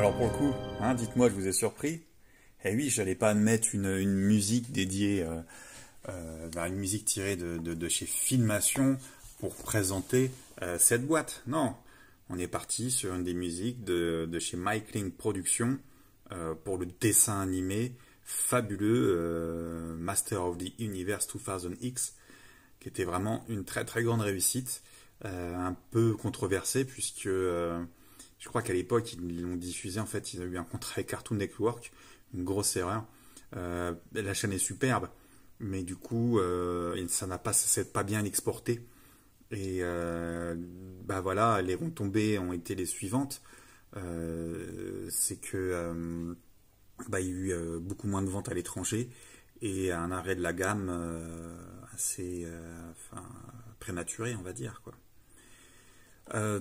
Alors pour le coup, hein, dites-moi, je vous ai surpris. Eh oui, j'allais pas mettre une musique dédiée, une musique tirée de chez Filmation pour présenter cette boîte. Non, on est parti sur une des musiques de chez Mycling Productions pour le dessin animé fabuleux Master of the Universe 2000X, qui était vraiment une très très grande réussite, un peu controversée puisque je crois qu'à l'époque, ils l'ont diffusé, en fait, ils ont eu un contrat avec Cartoon Network, une grosse erreur. La chaîne est superbe, mais du coup, ça n'a pas, c'est pas bien exporté. Et voilà, les retombées ont été les suivantes. C'est que il y a eu beaucoup moins de ventes à l'étranger et un arrêt de la gamme assez prématuré, on va dire, quoi.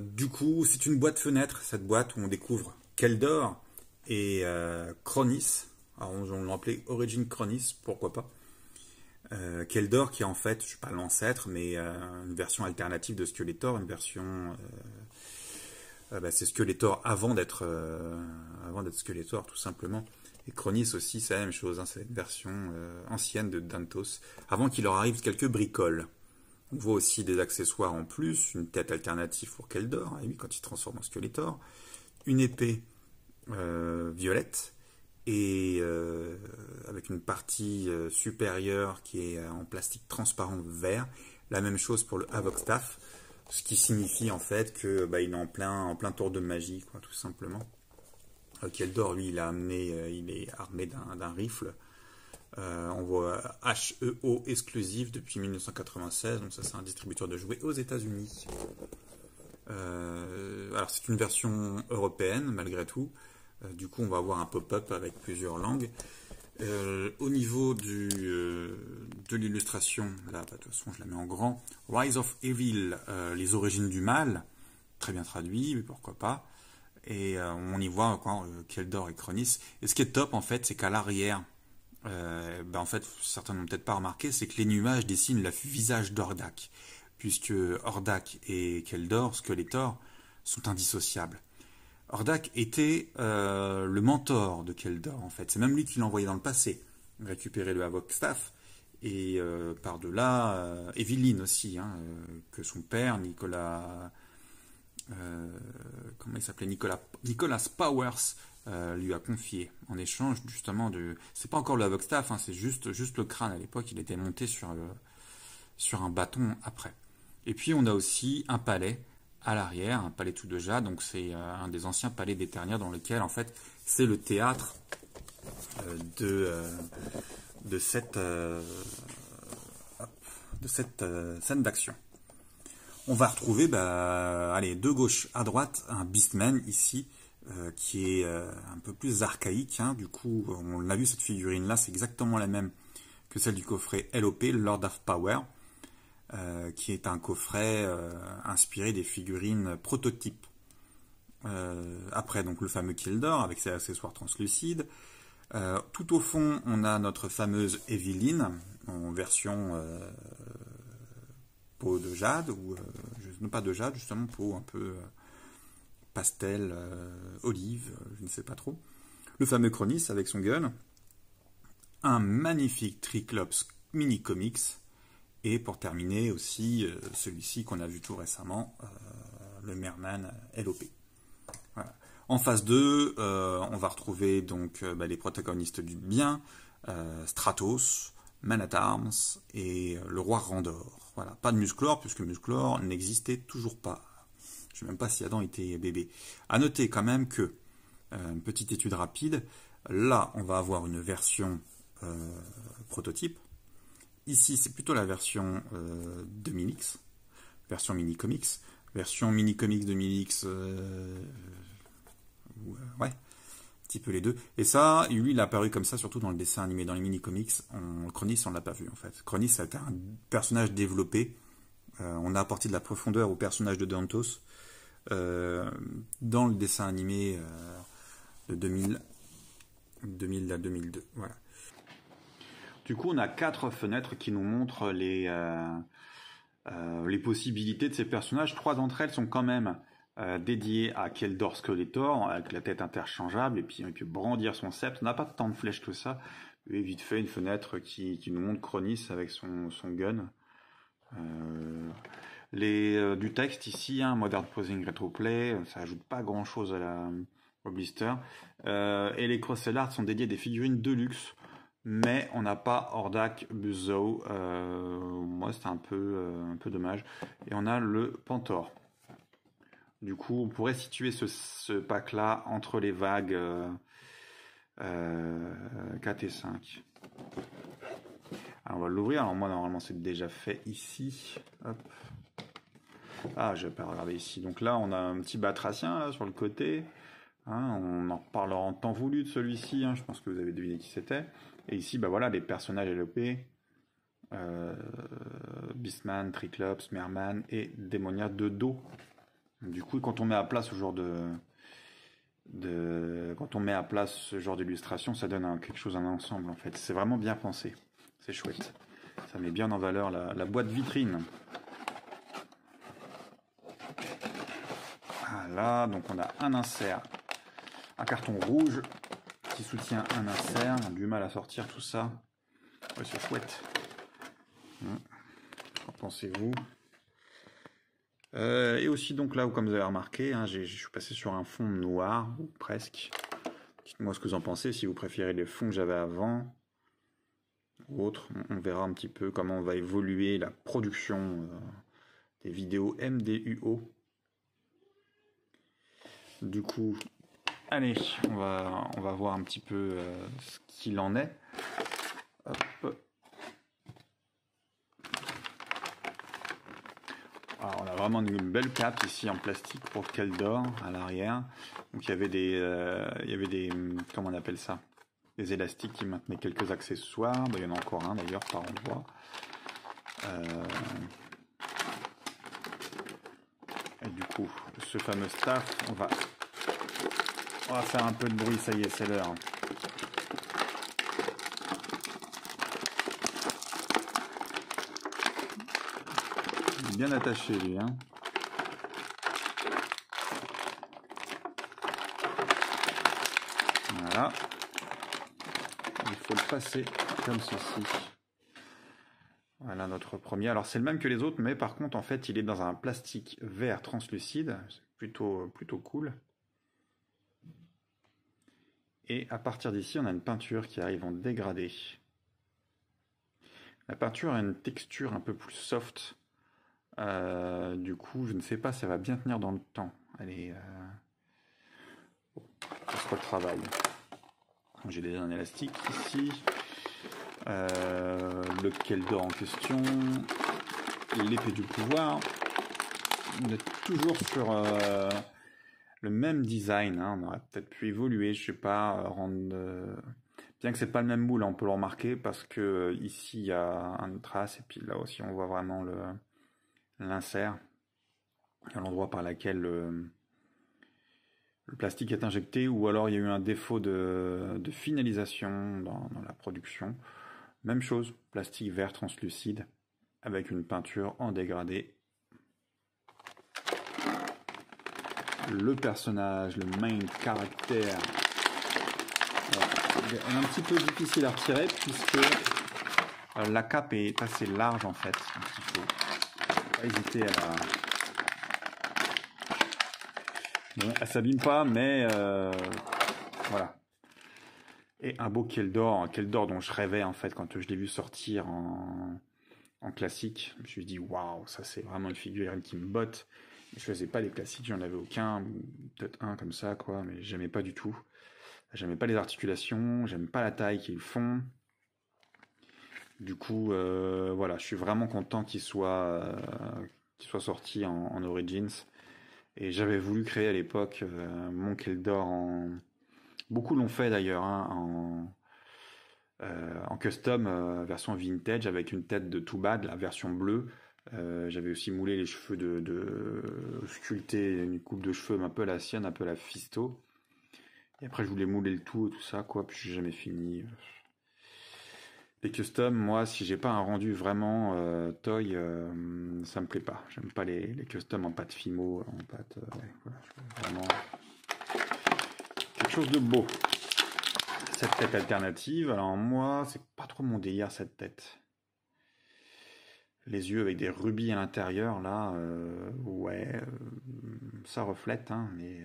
Du coup, c'est une boîte fenêtre, cette boîte où on découvre Keldor et Chronis. Alors, on l'a appelé Origin Chronis, pourquoi pas. Keldor qui est en fait, je ne suis pas l'ancêtre, mais une version alternative de Skeletor, une version... c'est Skeletor avant d'être Skeletor, tout simplement. Et Chronis aussi, c'est la même chose, hein, c'est une version ancienne de Dantos, avant qu'il leur arrive quelques bricoles. On voit aussi des accessoires en plus, une tête alternative pour Keldor, et lui quand il se transforme en Skeletor, une épée violette, et avec une partie supérieure qui est en plastique transparent vert. La même chose pour le Havok Staff, ce qui signifie en fait que il est en plein tour de magie, quoi, tout simplement. Keldor, lui, il est armé d'un rifle. On voit HEO exclusif depuis 1996, donc ça c'est un distributeur de jouets aux États-Unis. Alors c'est une version européenne malgré tout. Du coup on va avoir un pop-up avec plusieurs langues. Au niveau de l'illustration, là de toute façon je la mets en grand. Rise of Evil, les origines du mal, très bien traduit, mais pourquoi pas. Et on y voit encore Keldor et Chronis. Et ce qui est top en fait, c'est qu'à l'arrière, en fait, certains n'ont peut-être pas remarqué, c'est que les nuages dessinent le visage d'Hordak, puisque Hordak et Keldor, Skeletor, sont indissociables. Hordak était le mentor de Keldor, en fait. C'est même lui qui l'a envoyé dans le passé, récupérer le Havok Staff, et par-delà, Evelyn aussi, hein, que son père, Nicolas... comment il s'appelait, Nicolas Powers, lui a confié en échange justement de... C'est pas encore le Havok Staff, hein, c'est juste le crâne à l'époque, il était monté sur un bâton après. Et puis on a aussi un palais à l'arrière, un palais tout de jade, donc c'est un des anciens palais d'Eternia dans lequel en fait c'est le théâtre de cette scène d'action. On va retrouver, de gauche à droite, un Beastman ici, qui est un peu plus archaïque. Hein. Du coup, on l'a vu, cette figurine-là, c'est exactement la même que celle du coffret LOP, Lord of Power, qui est un coffret inspiré des figurines prototypes. Après, donc, le fameux Keldor, avec ses accessoires translucides. Tout au fond, on a notre fameuse Evelyn, en version... peau de jade, ou non pas de jade, justement, peau un peu pastel, olive, je ne sais pas trop. Le fameux Chronis avec son gun. Un magnifique Triclops mini comics. Et pour terminer aussi, celui-ci qu'on a vu tout récemment, le Merman LOP. Voilà. En phase 2, on va retrouver donc les protagonistes du bien, Stratos, Man at Arms et le roi Randor. Voilà, pas de Musclor, puisque Musclor n'existait toujours pas. Je ne sais même pas si Adam était bébé. À noter quand même que, une petite étude rapide, là on va avoir une version prototype. Ici c'est plutôt la version 2000X, version mini-comics. Version mini-comics 2000X, ouais. Petit peu les deux. Et ça, lui, il a apparu comme ça, surtout dans le dessin animé, dans les mini-comics. Chronis, on ne l'a pas vu, en fait. Chronis, c'est un personnage développé. On a apporté de la profondeur au personnage de Dantos dans le dessin animé de 2000 à 2002. Voilà. Du coup, on a 4 fenêtres qui nous montrent les possibilités de ces personnages. 3 d'entre elles sont quand même dédié à Keldor Skeletor, avec la tête interchangeable, et puis il peut brandir son sceptre. On n'a pas tant de flèches que ça. Et vite fait, une fenêtre qui nous montre Chronis avec son gun. Du texte ici, Modern Posing Retroplay, ça ajoute pas grand chose au blister. Et les cross-sell art sont dédiés à des figurines de luxe, mais on n'a pas Hordak, Buzzo. Moi, c'était un peu dommage. Et on a le Pantor. Du coup, on pourrait situer ce pack-là entre les vagues 4 et 5. Alors, on va l'ouvrir. Alors moi, normalement, c'est déjà fait ici. Hop. Ah, je vais pas regarder ici. Donc là, on a un petit batracien là, sur le côté. On en reparlera en temps voulu de celui-ci. Je pense que vous avez deviné qui c'était. Et ici, bah voilà, les personnages LEP. Beastman, Triclops, Merman et Démonia de dos. Du coup, quand on met à plat ce genre quand on met à place ce genre d'illustration, ça donne quelque chose, un ensemble en fait. C'est vraiment bien pensé. C'est chouette. Ça met bien en valeur la boîte vitrine. Voilà, donc on a un insert, un carton rouge qui soutient un insert. On a du mal à sortir tout ça. Ouais, c'est chouette. Qu'en pensez-vous? Et aussi donc là où, comme vous avez remarqué, je suis passé sur un fond noir, ou presque. Dites-moi ce que vous en pensez, si vous préférez les fonds que j'avais avant ou autres. On verra un petit peu comment va évoluer la production des vidéos MDUO. Du coup, allez, on va voir un petit peu ce qu'il en est. Hop. Alors, on a vraiment une belle cape ici en plastique pour Keldor à l'arrière. Donc il y avait des, comment on appelle ça, des élastiques qui maintenaient quelques accessoires. Il y en a encore un d'ailleurs par endroit. Et du coup, ce fameux staff, on va faire un peu de bruit. Ça y est, c'est l'heure. Bien attaché lui, Voilà. Il faut le passer comme ceci. Voilà notre premier. Alors c'est le même que les autres, mais par contre en fait il est dans un plastique vert translucide. C'est plutôt cool. Et à partir d'ici on a une peinture qui arrive en dégradé. La peinture a une texture un peu plus soft. Du coup, je ne sais pas si ça va bien tenir dans le temps. Allez, ça se retravaille. J'ai déjà un élastique ici. Le Keldor en question. L'épée du pouvoir. On est toujours sur le même design. On aurait peut-être pu évoluer, je sais pas, rendre... Bien que c'est pas le même moule, on peut le remarquer parce que ici il y a une trace et puis là aussi on voit vraiment l'insert à l'endroit par lequel le plastique est injecté, ou alors il y a eu un défaut de finalisation dans la production. Même chose, plastique vert translucide avec une peinture en dégradé. Le personnage, le main caractère, est un petit peu difficile à retirer puisque la cape est assez large en fait. Donc il faut pas hésiter à la... Bon, elle s'abîme pas, mais voilà. Et un beau Keldor dont je rêvais en fait quand je l'ai vu sortir en classique. Je me suis dit waouh, ça c'est vraiment une figurine qui me botte. Je faisais pas les classiques, j'en avais aucun, peut-être un comme ça quoi, mais j'aimais pas du tout. J'aimais pas les articulations, j'aime pas la taille qu'ils font. Du coup, voilà, je suis vraiment content qu'il soit sorti en Origins. Et j'avais voulu créer à l'époque mon Keldor Beaucoup l'ont fait d'ailleurs, en custom, version vintage, avec une tête de Too Bad, la version bleue. J'avais aussi moulé les cheveux sculpté une coupe de cheveux un peu à la sienne, un peu à la Fisto. Et après je voulais mouler le tout et tout ça, quoi, puis j'ai jamais fini. Les customs, moi, si j'ai pas un rendu vraiment toy, ça me plaît pas. J'aime pas les customs en pâte Fimo, en pâte. Ouais, voilà, je veux vraiment quelque chose de beau. Cette tête alternative, alors moi, c'est pas trop mon délire cette tête. Les yeux avec des rubis à l'intérieur, là, ouais, ça reflète, hein, mais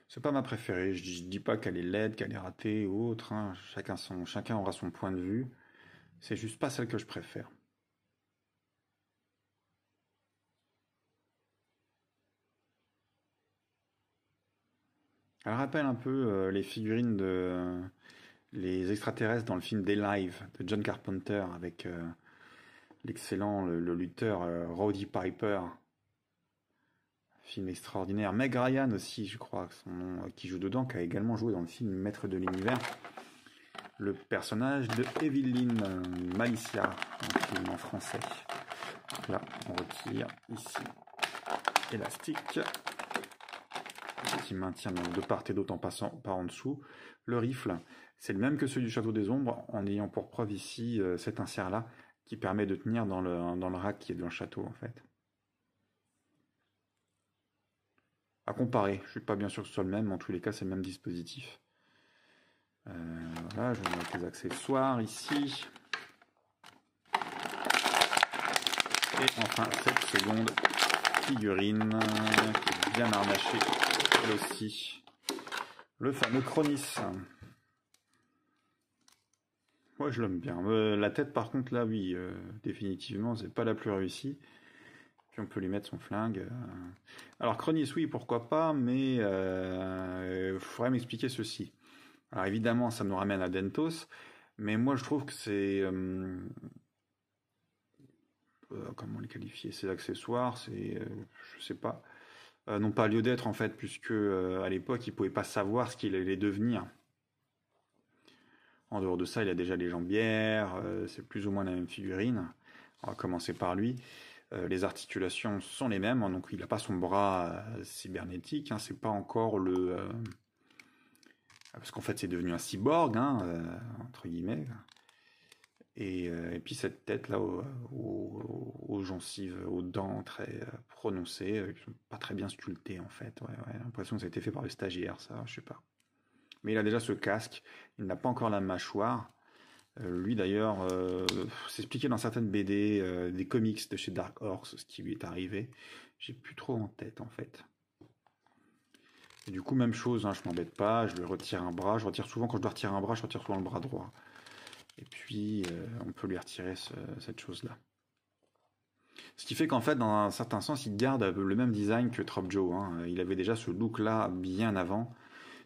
c'est pas ma préférée. Je dis pas qu'elle est laide, qu'elle est ratée ou autre, hein. Chacun aura son point de vue. C'est juste pas celle que je préfère. Elle rappelle un peu les figurines de les extraterrestres dans le film Des Live de John Carpenter avec l'excellent le lutteur Roddy Piper. Film extraordinaire. Meg Ryan aussi, je crois, son nom, qui joue dedans, qui a également joué dans le film Maître de l'univers. Le personnage de Evelyn Malicia, un film en français. Là, on retire ici élastique qui maintient de part et d'autre en passant par en dessous. Le rifle, c'est le même que celui du Château des Ombres, en ayant pour preuve ici cet insert-là qui permet de tenir dans le rack qui est dans le château en fait. À comparer, je suis pas bien sûr que ce soit le même, mais en tous les cas c'est le même dispositif. Voilà, je vais mettre les accessoires ici. Et enfin cette seconde figurine qui est bien harnachée, elle aussi. Le fameux Chronis. Moi je l'aime bien. La tête par contre là oui, définitivement c'est pas la plus réussie. Puis on peut lui mettre son flingue. Alors Chronis oui pourquoi pas, mais il faudrait m'expliquer ceci. Alors évidemment ça nous ramène à Dentos, mais moi je trouve que c'est... comment les qualifier? Ces accessoires, c'est... je sais pas. Non pas lieu d'être en fait, puisque à l'époque il pouvait pas savoir ce qu'il allait devenir. En dehors de ça, il a déjà les jambières, c'est plus ou moins la même figurine. On va commencer par lui. Les articulations sont les mêmes, hein, donc il n'a pas son bras cybernétique, hein, c'est pas encore le... parce qu'en fait c'est devenu un cyborg, hein, entre guillemets. Et puis cette tête là aux gencives, aux dents très prononcées, qui sont pas très bien sculptées en fait. Ouais, j'ai l'impression que ça a été fait par le stagiaire, ça, je sais pas. Mais il a déjà ce casque, il n'a pas encore la mâchoire. Lui d'ailleurs, c'est expliqué dans certaines BD, des comics de chez Dark Horse, ce qui lui est arrivé. J'ai plus trop en tête en fait. Et du coup, même chose, hein, je m'embête pas, je lui retire un bras. Je retire souvent, quand je dois retirer un bras, je retire souvent le bras droit. Et puis, on peut lui retirer cette chose-là. Ce qui fait qu'en fait, dans un certain sens, il garde le même design que Trop Joe. Hein. Il avait déjà ce look-là bien avant.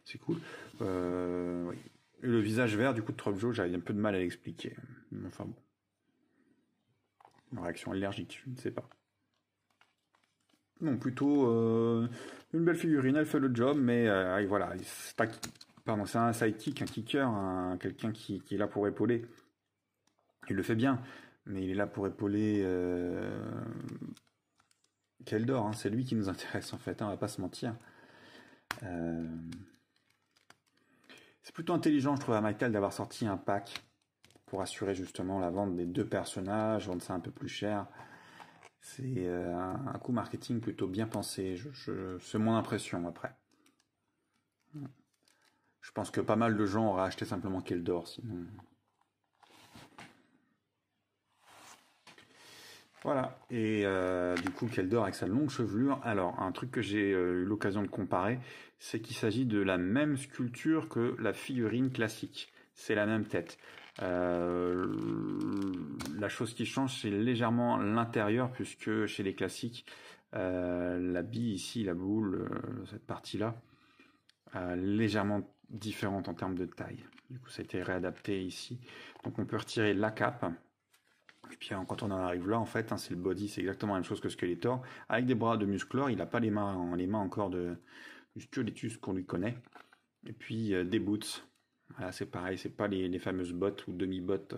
C'est cool. Oui. Et le visage vert, du coup, de Trop Joe, j'avais un peu de mal à l'expliquer. Enfin bon. Une réaction allergique, je ne sais pas. Non, plutôt une belle figurine, elle fait le job, mais voilà, c'est un sidekick, un kicker, quelqu'un qui est là pour épauler. Il le fait bien, mais il est là pour épauler Keldor, hein, c'est lui qui nous intéresse en fait, hein, on va pas se mentir. C'est plutôt intelligent, je trouve, à Mattel d'avoir sorti un pack pour assurer justement la vente des deux personnages, vendre ça un peu plus cher. C'est un coup marketing plutôt bien pensé, c'est mon impression après. Je pense que pas mal de gens auraient acheté simplement Keldor, sinon... Voilà, et du coup Keldor avec sa longue chevelure. Alors, un truc que j'ai eu l'occasion de comparer, c'est qu'il s'agit de la même sculpture que la figurine classique. C'est la même tête. La chose qui change, c'est légèrement l'intérieur, puisque chez les classiques, la bille ici, la boule, cette partie-là, légèrement différente en termes de taille. Du coup, ça a été réadapté ici. Donc on peut retirer la cape. Et puis quand on en arrive là, en fait, hein, c'est le body, c'est exactement la même chose que Skeletor. Avec des bras de musclor, il n'a pas les mains encore du squelettus qu'on lui connaît. Et puis des boots. Voilà, c'est pareil, c'est pas les fameuses bottes ou demi-bottes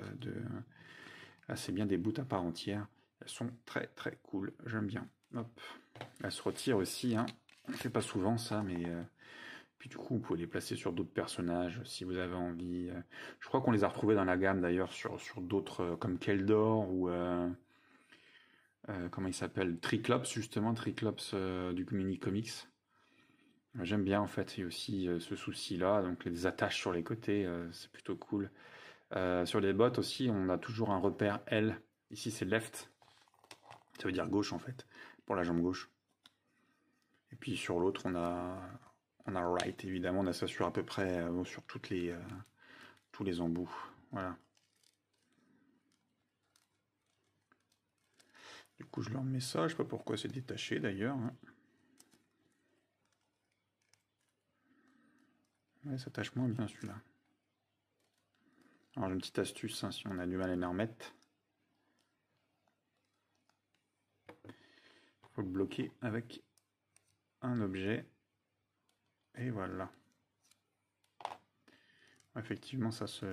Là, c'est bien des boots à part entière. Elles sont très très cool, j'aime bien. Hop. Elles se retirent aussi, hein. On fait pas souvent ça, mais Puis du coup, vous pouvez les placer sur d'autres personnages si vous avez envie. Je crois qu'on les a retrouvés dans la gamme d'ailleurs sur d'autres comme Keldor ou comment il s'appelle, Triclops justement, Triclops du Mini Comics. J'aime bien en fait, il y a aussi ce souci-là, donc les attaches sur les côtés, c'est plutôt cool. Sur les bottes aussi, on a toujours un repère L. Ici c'est left, ça veut dire gauche en fait, pour la jambe gauche. Et puis sur l'autre on a right évidemment, on a ça sur à peu près sur tous les embouts. Voilà. Du coup je leur mets ça, je sais pas pourquoi c'est détaché d'ailleurs. Hein. Ouais, ça tâche moins bien celui-là. Alors j'ai une petite astuce hein, si on a du mal à les remettre. Il faut le bloquer avec un objet. Et voilà. Effectivement ça se...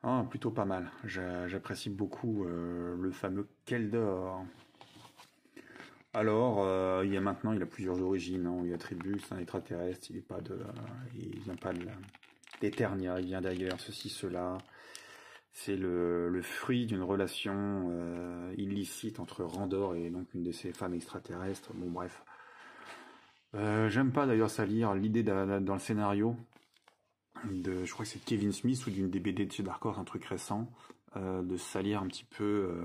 Ah, plutôt pas mal. J'apprécie beaucoup le fameux Keldor. Alors, il a plusieurs origines. Hein. Il attribue, c'est un extraterrestre. Il vient pas d'Eternia. Il vient d'ailleurs. Ceci, cela. C'est le fruit d'une relation illicite entre Randor et donc une de ses femmes extraterrestres. Bon, bref. J'aime pas d'ailleurs salir l'idée dans le scénario je crois que c'est Kevin Smith ou d'une des BD de chez Dark Horse, un truc récent, de salir un petit peu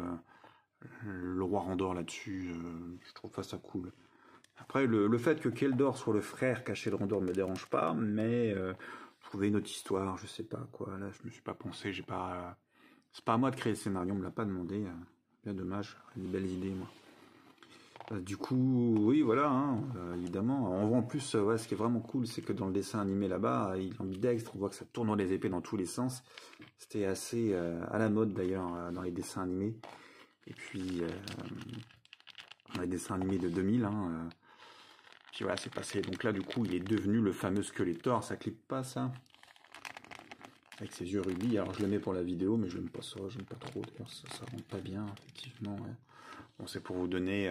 le roi Randor là-dessus. Je trouve pas ça cool. Après, le fait que Keldor soit le frère caché de Randor me dérange pas, mais trouver une autre histoire, je sais pas quoi. Là, je me suis pas pensé, c'est pas à moi de créer le scénario, on me l'a pas demandé. Bien dommage, une belle idée moi. Du coup, oui, voilà, hein, évidemment. On voit en plus, ouais, ce qui est vraiment cool, c'est que dans le dessin animé là-bas, il est ambidextre, on voit que ça tourne les épées dans tous les sens. C'était assez à la mode d'ailleurs dans les dessins animés. Et puis, dans les dessins animés de 2000, hein, puis voilà, c'est passé. Donc là, du coup, il est devenu le fameux Skeletor, ça clique pas ça? Avec ses yeux rubis, alors je le mets pour la vidéo, mais je l'aime pas ça, j'aime pas trop, d'ailleurs ça rentre pas bien, effectivement, ouais. Bon, c'est pour vous donner...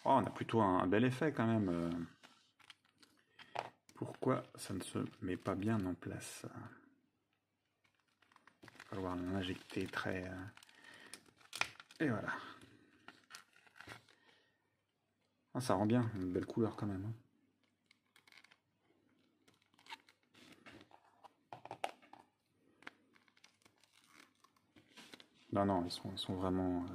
Oh, on a plutôt un bel effet quand même. Pourquoi ça ne se met pas bien en place? Il va falloir l'injecter très... Et voilà. Ah, ça rend bien, une belle couleur quand même. Hein. Non, ils sont vraiment...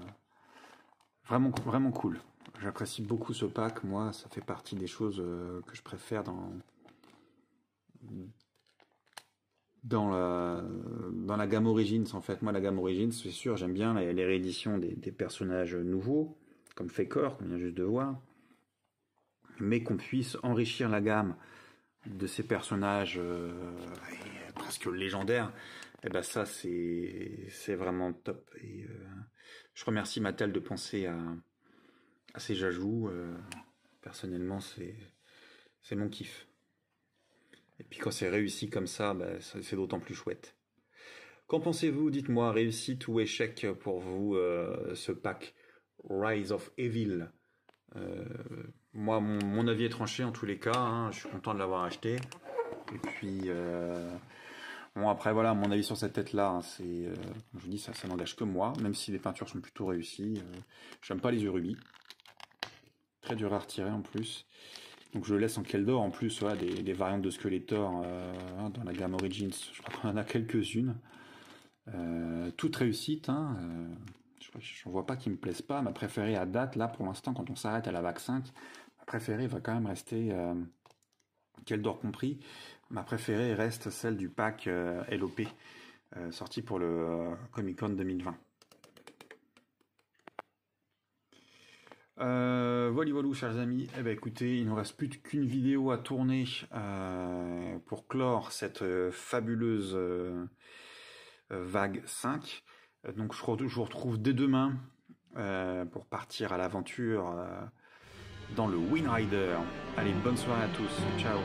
Vraiment cool. J'apprécie beaucoup ce pack. Moi, ça fait partie des choses que je préfère dans la gamme Origins. En fait, moi, la gamme Origins, c'est sûr, j'aime bien les rééditions des personnages nouveaux, comme Fakor, qu'on vient juste de voir. Mais qu'on puisse enrichir la gamme de ces personnages presque légendaires, et ben ça c'est vraiment top. Et je remercie Mattel de penser à ces ajouts. Personnellement, c'est mon kiff. Et puis quand c'est réussi comme ça, ben, c'est d'autant plus chouette. Qu'en pensez-vous? Dites-moi, réussite ou échec pour vous ce pack Rise of Evil? Moi, mon avis est tranché en tous les cas. Hein, je suis content de l'avoir acheté. Et puis, bon après voilà, mon avis sur cette tête-là, hein, c'est, je vous dis, ça n'engage que moi, même si les peintures sont plutôt réussies. J'aime pas les yeux rubis, très dur à retirer en plus. Donc je le laisse en Keldor. En plus, voilà, des variantes de Skeletor hein, dans la gamme Origins. Je crois qu'on en a quelques-unes, toutes réussites. Hein, je vois pas qui me plaisent pas. Ma préférée à date, là, pour l'instant, quand on s'arrête à la vague 5, ma préférée va quand même rester, Keldor compris, ma préférée reste celle du pack LOP, sorti pour le Comic Con 2020. Voilà, chers amis. Eh ben, écoutez, il ne nous reste plus qu'une vidéo à tourner pour clore cette fabuleuse vague 5. Donc je vous retrouve dès demain pour partir à l'aventure dans le Wind Rider. Allez, bonne soirée à tous. Ciao.